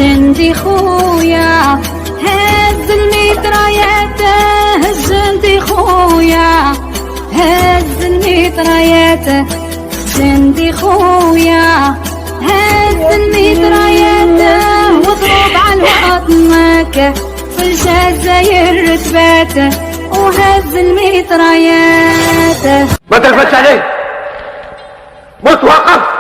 جندي خويا هز الميطرايات، جندي خويا هز الميطرايات، جندي خويا هز الميطرايات، واضرب على وطنك في الجزائر رتبات، وهز الميطرايات. ما تلفتش عليه، موت وقف.